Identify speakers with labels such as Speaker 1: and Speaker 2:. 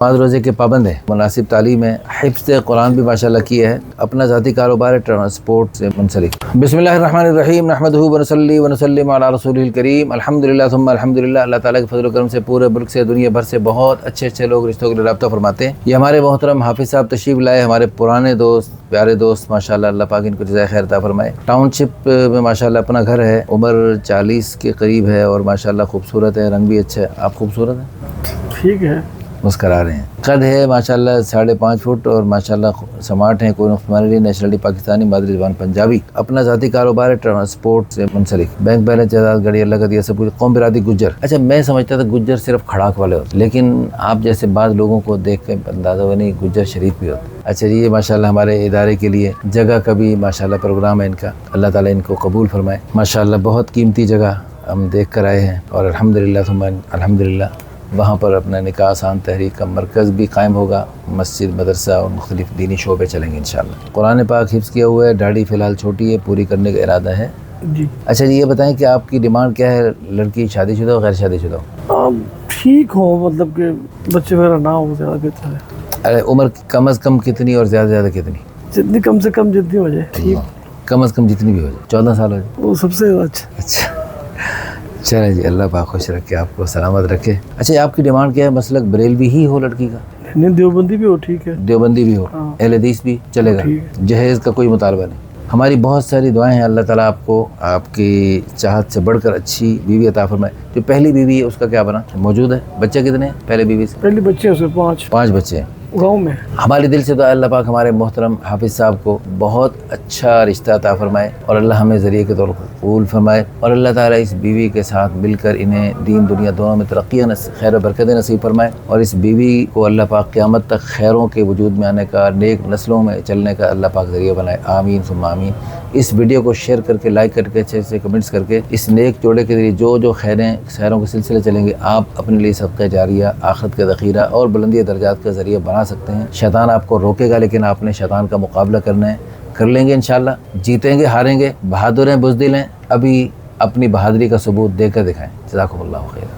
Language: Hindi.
Speaker 1: पाँच रोज़े के पाबंद है, मुनासिब तालीम है, हिफ्ज़ कुरान भी माशाल्लाह की है, अपना ज़ाती कारोबार है, ट्रांसपोर्ट से मुंसलिक। बिस्मिल्लाहिर्रहमानिर्रहीम, नहमदुहु व नसल्ली व नुसल्लिमु अला रसूलिल करीम, अल्हम्दुलिल्लाह सुम्मा अल्हम्दुलिल्लाह। अल्लाह ताला के फज़ल व करम से पूरे मुल्क से, दुनिया भर से बहुत अच्छे अच्छे लोग रिश्तों के लिए रब्ता फरमाते हैं। ये हमारे मोहतरम हाफिज़ साहब तशरीफ़ लाए, हमारे पुराने दोस्त, प्यारे दोस्त, माशाल्लाह अल्लाह पाक इनको जज़ाए खैर अता फरमाए। टाउनशिप में माशाल्लाह अपना घर है, उम्र 40 के करीब है और माशाल्लाह खूबसूरत है, रंग भी अच्छा है। आप खूबसूरत हैं, ठीक है, मुस्करा रहे हैं। कद है माशाल्लाह 5.5 फुट और माशाल्लाह स्मार्ट हैं, कोई नुक्सान नहीं, नेशनलिटी पाकिस्तानी, मादरी ज़बान पंजाबी, अपना ज़ाती कारोबार है, ट्रांसपोर्ट से मुंसलिक, बैंक बैलेंस, जायदाद, गाड़ी अल्लाह का दिया सब कुछ। कौम बिरादरी गुज्जर। अच्छा, मैं समझता था गुज्जर सिर्फ खड़ाक वाले होते, लेकिन आप जैसे बाद लोगों को देख के अंदाज़ा हुआ नहीं, गुज्जर शरीफ भी होते। अच्छा जी, ये माशाल्लाह हमारे इदारे के लिए जगह का भी माशाल्लाह प्रोग्राम है इनका, अल्लाह ताला इनको कबूल फरमाए। माशाल्लाह बहुत कीमती जगह हम देख कर आए हैं और अल्हम्दुलिल्लाह सुम्मा अल्हम्दुलिल्लाह वहाँ पर अपना निकाह आसान तहरीक का मरकज़ भी कायम होगा, मस्जिद, मदरसा और मुख्तलिफ दीनी शोबे चलेंगे इंशाअल्लाह। कुरान पाक हिफ्ज़ किया हुआ है, दाढ़ी फ़िलहाल छोटी है, पूरी करने का इरादा है जी। अच्छा जी, ये बताएं कि आपकी डिमांड क्या है, लड़की शादीशुदा हो, गैर शादीशुदा हो?
Speaker 2: ठीक हो, मतलब कि बच्चे वगैरह ना हो, ज़्यादा बेहतर है।
Speaker 1: अरे उम्र कम अज़ कम कितनी और ज़्यादा से ज़्यादा कितनी?
Speaker 2: जितनी कम से कम जितनी हो जाए ठीक।
Speaker 1: कम अज़ कम जितनी भी हो जाए, 14 साल हो जाए,
Speaker 2: वो सबसे अच्छा।
Speaker 1: अच्छा चलें जी, अल्लाह पाक खुश रखे, आपको सलामत रखे। अच्छा, आपकी डिमांड क्या है? मसलक बरेलवी ही हो लड़की का?
Speaker 2: नहीं, देवबंदी भी हो, ठीक है।
Speaker 1: देवबंदी भी हो, अहले हदीस भी चलेगा, जहेज़ का कोई मुतालबा नहीं। हमारी बहुत सारी दुआएं हैं, अल्लाह ताला आपको आपकी चाहत से बढ़कर अच्छी बीवी अता फरमाए। जो पहली बीवी है उसका क्या बना? मौजूद है? बच्चे कितने हैं पहले बीवी से?
Speaker 2: पहले बच्चे हैं उसके 5
Speaker 1: बच्चे हैं
Speaker 2: गाँव में।
Speaker 1: हमारे दिल से तो अल्लाह पाक हमारे मोहतरम हाफिज़ साहब को बहुत अच्छा रिश्ता अता फरमाए और अल्लाह हमें ज़रिए के तौर पर कबूल फरमाए और अल्लाह ताला इस बीवी के साथ मिलकर इन्हें दीन दुनिया दोनों में तरक्की, खैर बरकत नसीब फरमाए और इस बीवी को अल्लाह पाक क़यामत तक खैरों के वजूद में आने का, नेक नस्लों में चलने का अल्लाह पाक ज़रिया बनाए। आमीन सुम्मा आमीन। इस वीडियो को शेयर करके, लाइक करके, अच्छे से कमेंट्स करके इस नेक जोड़े के ज़रिए जो जो खैरों के सिलसिले चलेंगे, आप अपने लिए सदक़ा जारिया, आखिरत का ज़ख़ीरा और बुलंदी दर्जात का ज़रिया बना सकते हैं। शैतान आपको रोकेगा, लेकिन आपने शैतान का मुकाबला करना है, कर लेंगे इंशाअल्लाह। जीतेंगे, हारेंगे, बहादुर हैं, बुज़दिल हैं, अभी अपनी बहादुरी का सबूत देकर दिखाएं। जज़ाकुमुल्लाहु खैर।